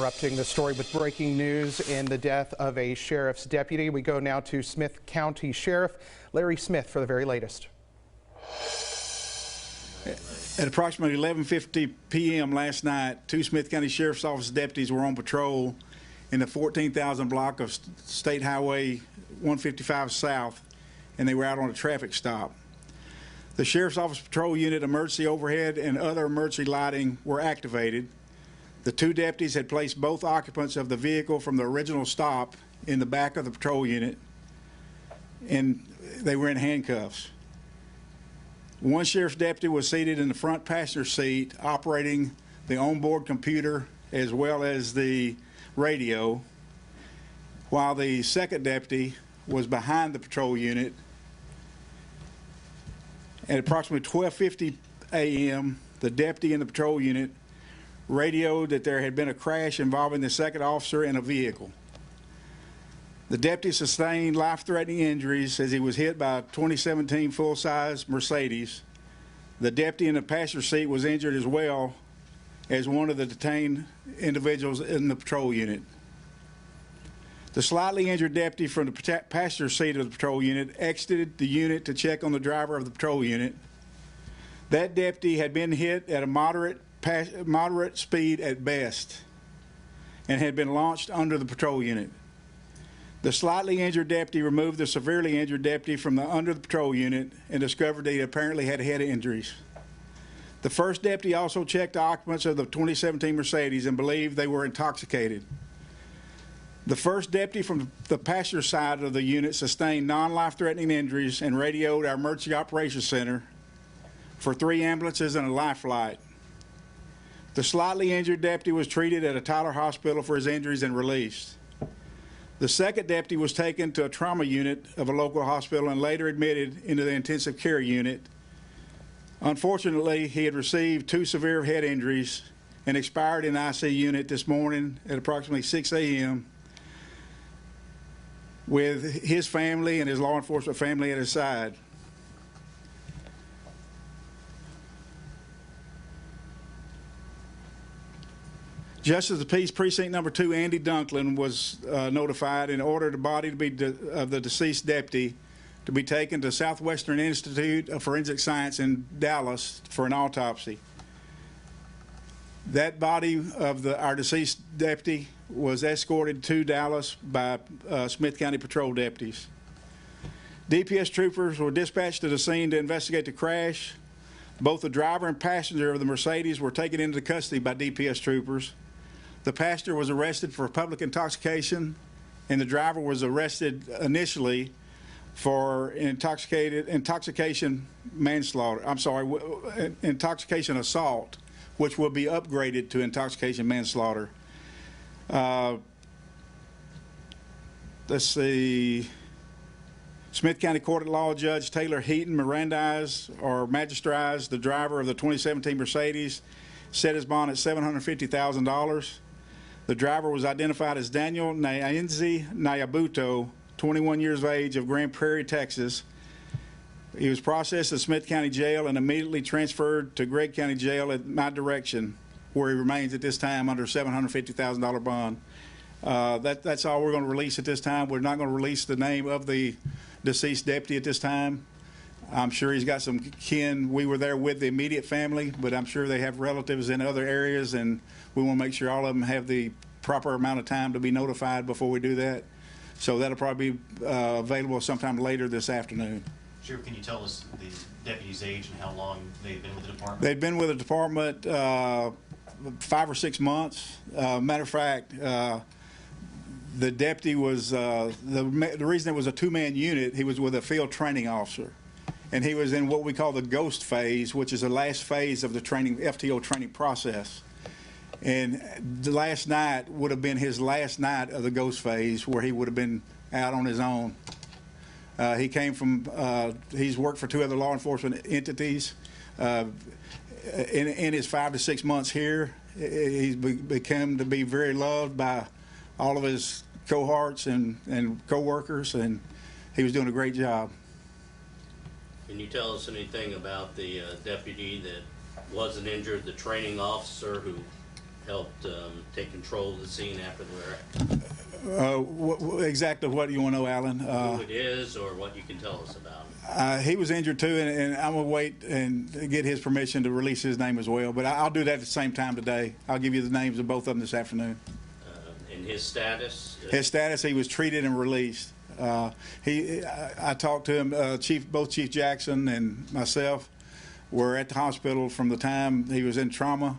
interrupting the story with breaking news in the death of a sheriff's deputy. We go now to Smith County Sheriff Larry Smith for the very latest. At approximately 11:50 p.m. last night, two Smith County Sheriff's Office deputies were on patrol in the 14,000 block of State Highway 155 South, and they were out on a traffic stop. The Sheriff's Office Patrol Unit, emergency overhead, and other emergency lighting were activated. The two deputies had placed both occupants of the vehicle from the original stop in the back of the patrol unit, and they were in handcuffs. One sheriff's deputy was seated in the front passenger seat operating the onboard computer as well as the radio, while the second deputy was behind the patrol unit. At approximately 12:50 a.m., the deputy in the patrol unit radioed that there had been a crash involving the second officer and a vehicle. The deputy sustained life-threatening injuries as he was hit by a 2017 full-size Mercedes. The deputy in the passenger seat was injured as well as one of the detained individuals in the patrol unit. The slightly injured deputy from the passenger seat of the patrol unit exited the unit to check on the driver of the patrol unit. That deputy had been hit at a moderate speed at best and had been launched under the patrol unit. The slightly injured deputy removed the severely injured deputy from under the patrol unit and discovered that he apparently had head injuries. The first deputy also checked the occupants of the 2017 Mercedes and believed they were intoxicated. The first deputy from the passenger side of the unit sustained non-life-threatening injuries and radioed our Emergency Operations Center for 3 ambulances and a life flight. The slightly injured deputy was treated at a Tyler hospital for his injuries and released. The second deputy was taken to a trauma unit of a local hospital and later admitted into the intensive care unit. Unfortunately, he had received 2 severe head injuries and expired in the IC unit this morning at approximately 6 a.m. with his family and his law enforcement family at his side. Justice of the Peace Precinct Number 2, Andy Dunklin, was notified and ordered the body of the deceased deputy to be taken to Southwestern Institute of Forensic Science in Dallas for an autopsy. That body of our deceased deputy was escorted to Dallas by Smith County Patrol deputies. DPS troopers were dispatched to the scene to investigate the crash. Both the driver and passenger of the Mercedes were taken into custody by DPS troopers. The passenger was arrested for public intoxication, and the driver was arrested initially for intoxication manslaughter. Intoxication assault, which will be upgraded to intoxication manslaughter. Let's see. Smith County Court of Law Judge Taylor Heaton Mirandized or magistrized the driver of the 2017 Mercedes, set his bond at $750,000. The driver was identified as Daniel Nyanzi Nayabuto, 21 years of age, of Grand Prairie, Texas. He was processed at Smith County Jail and immediately transferred to Gregg County Jail at my direction, where he remains at this time under $750,000 bond. That's all we're going to release at this time. We're not going to release the name of the deceased deputy at this time. I'm sure he's got some kin. We were there with the immediate family, but I'm sure they have relatives in other areas, and we want to make sure all of them have the proper amount of time to be notified before we do that. So that'll probably be available sometime later this afternoon. Sheriff, can you tell us the deputy's age and how long they've been with the department? They've been with the department 5 or 6 months. Matter of fact, the deputy was, the reason it was a 2-man unit, he was with a field training officer. And he was in what we call the ghost phase, which is the last phase of the training, FTO training process. And the last night would have been his last night of the ghost phase, where he would have been out on his own. He came from, he's worked for 2 other law enforcement entities. In his 5 to 6 months here, he's become to be very loved by all of his cohorts and co-workers, and he was doing a great job. Can you tell us anything about the deputy that wasn't injured, the training officer who helped take control of the scene after the wreck? Exactly what do you want to know, Alan? Who it is or what you can tell us about him? He was injured too, and I'm going to wait and get his permission to release his name as well. But I'll do that at the same time today. I'll give you the names of both of them this afternoon. And his status? His status, he was treated and released. I talked to him, both Chief Jackson and myself were at the hospital from the time he was in trauma.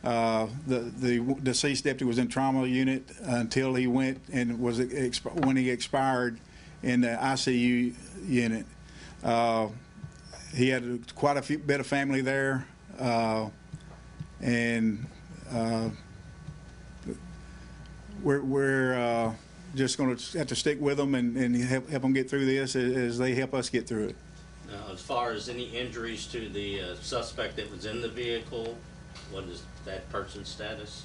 The deceased deputy was in trauma unit until he went and was when he expired in the ICU unit. He had quite a bit of family there, and we're just going to have to stick with them and help them get through this as they help us get through it. Now, as far as any injuries to the suspect that was in the vehicle, what is that person's status?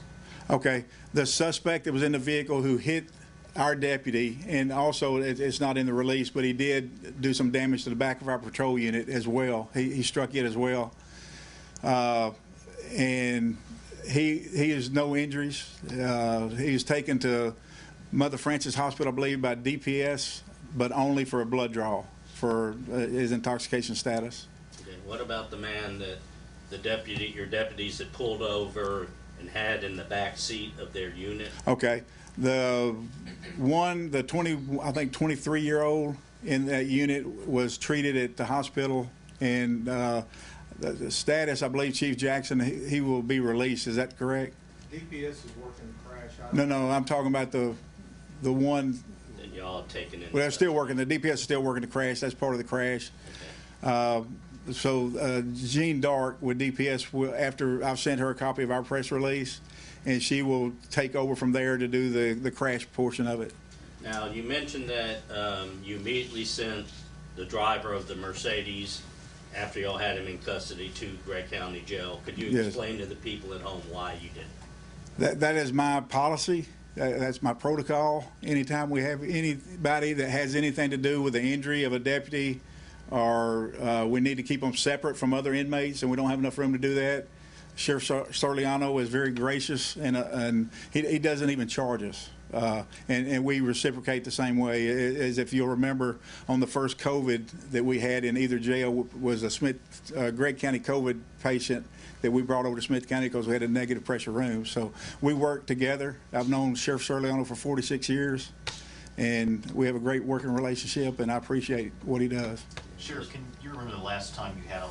Okay, the suspect that was in the vehicle who hit our deputy, and also it's not in the release, but he did do some damage to the back of our patrol unit as well. He struck it as well, and he has no injuries. He was taken to Mother Frances Hospital, I believe, by DPS, but only for a blood draw for his intoxication status. Okay. What about the man that your deputies that pulled over and had in the back seat of their unit? Okay, the 23-year-old in that unit was treated at the hospital, and the status, I believe, Chief Jackson, he will be released. Is that correct? DPS is working the crash. No, I'm talking about the one. That y'all have taken in? Well, they're still working. The DPS is still working the crash. That's part of the crash. Okay. So Jean Dark with DPS will, after I've sent her a copy of our press release, and she will take over from there to do the crash portion of it. Now, you mentioned that you immediately sent the driver of the Mercedes after y'all had him in custody to Gregg County Jail. Could you Yes. explain to the people at home why you did it? That is my policy. That's my protocol. Anytime we have anybody that has anything to do with the injury of a deputy, or we need to keep them separate from other inmates, and we don't have enough room to do that, Sheriff Sarliano is very gracious, and he doesn't even charge us. And we reciprocate the same way. As if you'll remember, on the first COVID that we had in either jail was a Gregg County COVID patient that we brought over to Smith County because we had a negative pressure room. So we work together. I've known Sheriff Sarliano for 46 years, and we have a great working relationship, and I appreciate what he does. Sheriff, can you remember the last time you had a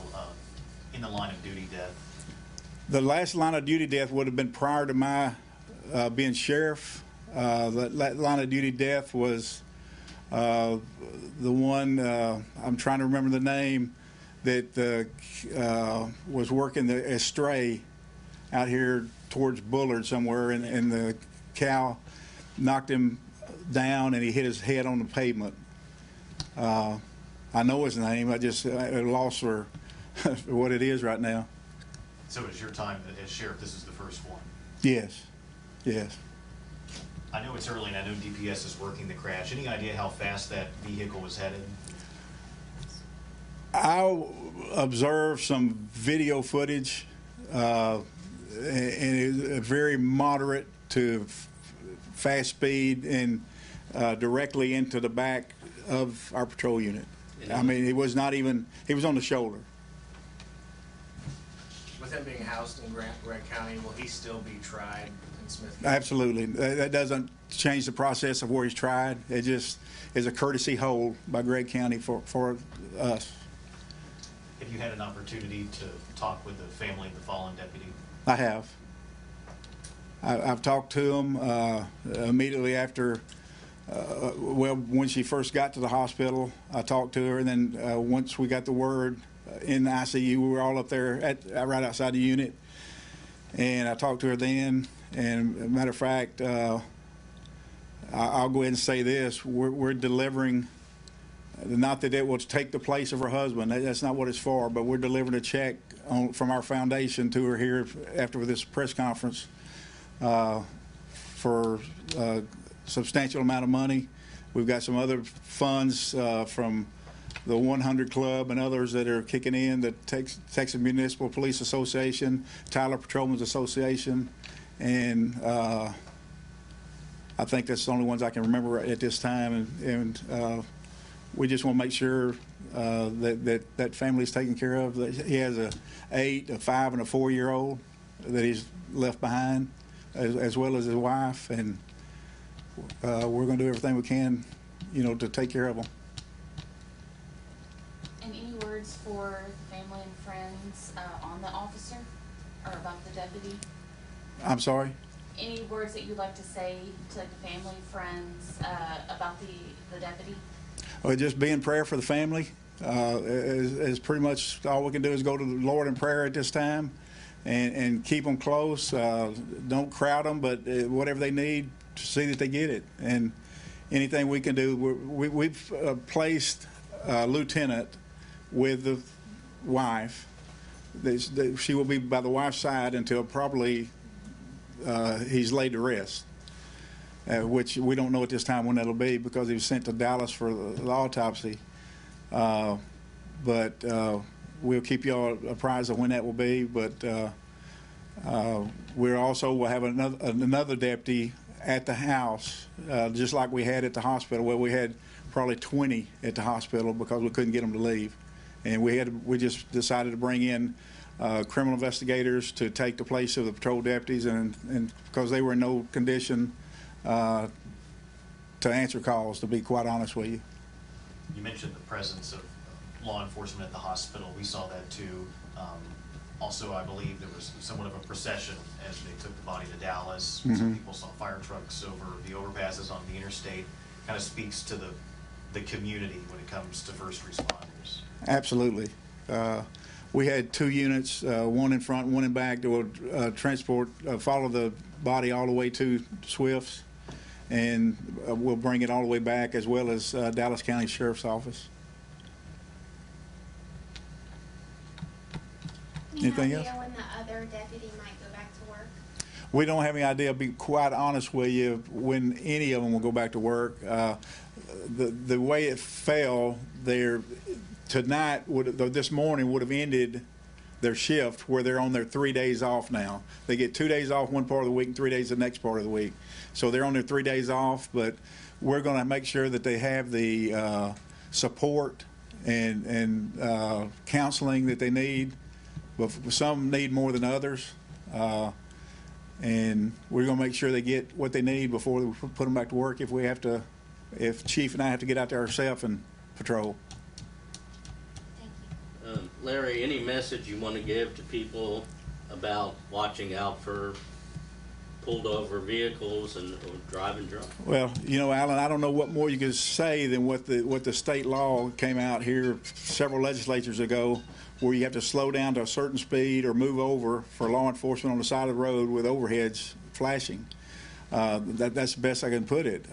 in the line of duty death? The last line of duty death would have been prior to my being sheriff. That line of duty death was the one, I'm trying to remember the name, that was working the estray out here towards Bullard somewhere, and the cow knocked him down and he hit his head on the pavement. I know his name, I just lost for what it is right now. So it was your time as sheriff, this is the first one? Yes, yes. I know it's early and I know DPS is working the crash. Any idea how fast that vehicle was headed? I observed some video footage, and it was very moderate to fast speed and directly into the back of our patrol unit. I mean, it was not even, he was on the shoulder. With him being housed in Gregg County, will he still be tried in Smith County? Absolutely. That doesn't change the process of where he's tried. It just is a courtesy hold by Gregg County for us. Have you had an opportunity to talk with the family of the fallen deputy? I have. I've talked to him immediately after, well, when she first got to the hospital, I talked to her, and then once we got the word in the ICU, we were all up there right outside the unit, and I talked to her then, and as a matter of fact, I'll go ahead and say this, we're delivering, not that it will take the place of her husband, that's not what it's for, but we're delivering a check from our foundation to her here after this press conference for a substantial amount of money. We've got some other funds from the 100 Club and others that are kicking in, the Texas Municipal Police Association, Tyler Patrolmen's Association, and I think that's the only ones I can remember at this time, and we just want to make sure that family is taken care of. He has a 8, a 5, and a 4-year-old that he's left behind, as well as his wife, and we're going to do everything we can, to take care of them. And any words for family and friends on the officer or about the deputy? I'm sorry? Any words that you'd like to say to the family, friends about the deputy? Well, just be in prayer for the family. Is pretty much all we can do is go to the Lord in prayer at this time, and keep them close. Don't crowd them, but whatever they need, to see that they get it. And anything we can do, we've placed a lieutenant with the wife. She will be by the wife's side until probably he's laid to rest, which we don't know at this time when that'll be, because he was sent to Dallas for the autopsy. But we'll keep you all apprised of when that will be. But we'll have another deputy at the house, just like we had at the hospital, where we had probably 20 at the hospital because we couldn't get them to leave, and we just decided to bring in criminal investigators to take the place of the patrol deputies, and because they were in no condition to answer calls, to be quite honest with you. You mentioned the presence of law enforcement at the hospital. We saw that too. Also, I believe there was somewhat of a procession as they took the body to Dallas. Mm-hmm. Some people saw fire trucks over the overpasses on the interstate. Kind of speaks to the community when it comes to first responders. Absolutely. We had 2 units, one in front, one in back, that would follow the body all the way to Swifts, and we'll bring it all the way back, as well as Dallas County Sheriff's Office. Anything else? Any idea when the other deputy might go back to work? We don't have any idea. I'll be quite honest with you, when any of them will go back to work. The way it fell there tonight, this morning would have ended their shift, where they're on their 3 days off now. They get 2 days off one part of the week and 3 days the next part of the week. So they're on their 3 days off, but we're going to make sure that they have the support and counseling that they need. But some need more than others, and we're going to make sure they get what they need before we put them back to work. If Chief and I have to get out there ourselves and patrol. Thank you. Larry, any message you want to give to people about watching out for pulled over vehicles or driving drunk? Well, Alan, I don't know what more you could say than what the state law came out here several legislatures ago, where you have to slow down to a certain speed or move over for law enforcement on the side of the road with overheads flashing. That's the best I can put it.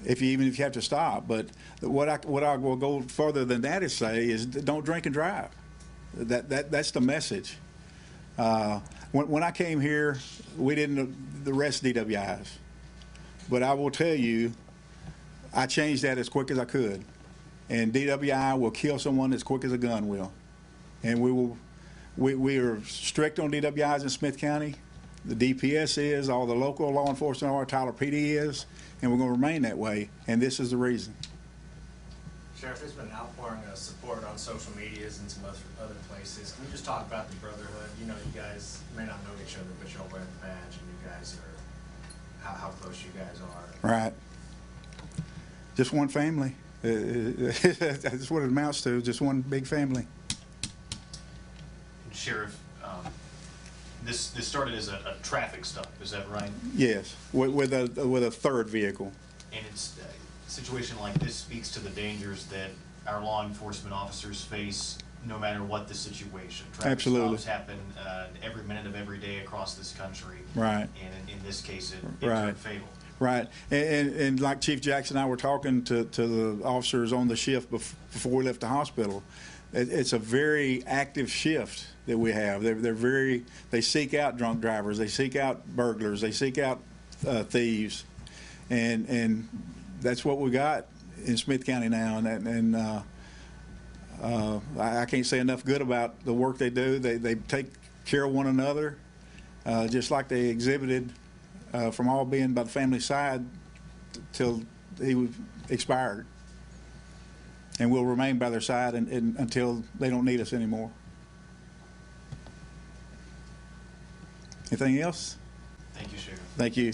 Even if you have to stop. But what I will go further than that is say is, don't drink and drive. That's the message. When I came here, we didn't arrest DWIs, but I will tell you, I changed that as quick as I could. And DWI will kill someone as quick as a gun will. And we are strict on DWIs in Smith County. The DPS is, all the local law enforcement are, Tyler PD is, and we're going to remain that way. And this is the reason. Sheriff, there's been an outpouring of support on social medias and some other places. Can you just talk about the brotherhood? You guys may not know each other, but y'all wear the badge, and you guys are how close you guys are. Right. Just one family. That's what it amounts to, just one big family. Sheriff, this started as a traffic stop, is that right? Yes, with a third vehicle. And it's a situation like this speaks to the dangers that our law enforcement officers face, no matter what the situation. Traffic Absolutely. stops happen every minute of every day across this country. Right. And in this case, it Right. turned fatal. Right, and like Chief Jackson and I were talking to the officers on the shift before we left the hospital, it's a very active shift that we have. They seek out drunk drivers, they seek out burglars, they seek out thieves, and that's what we got in Smith County now. And I can't say enough good about the work they do. They take care of one another, just like they exhibited from all being by the family side till he was expired. And we'll remain by their side until they don't need us anymore. Anything else? Thank you, Sheriff. Thank you.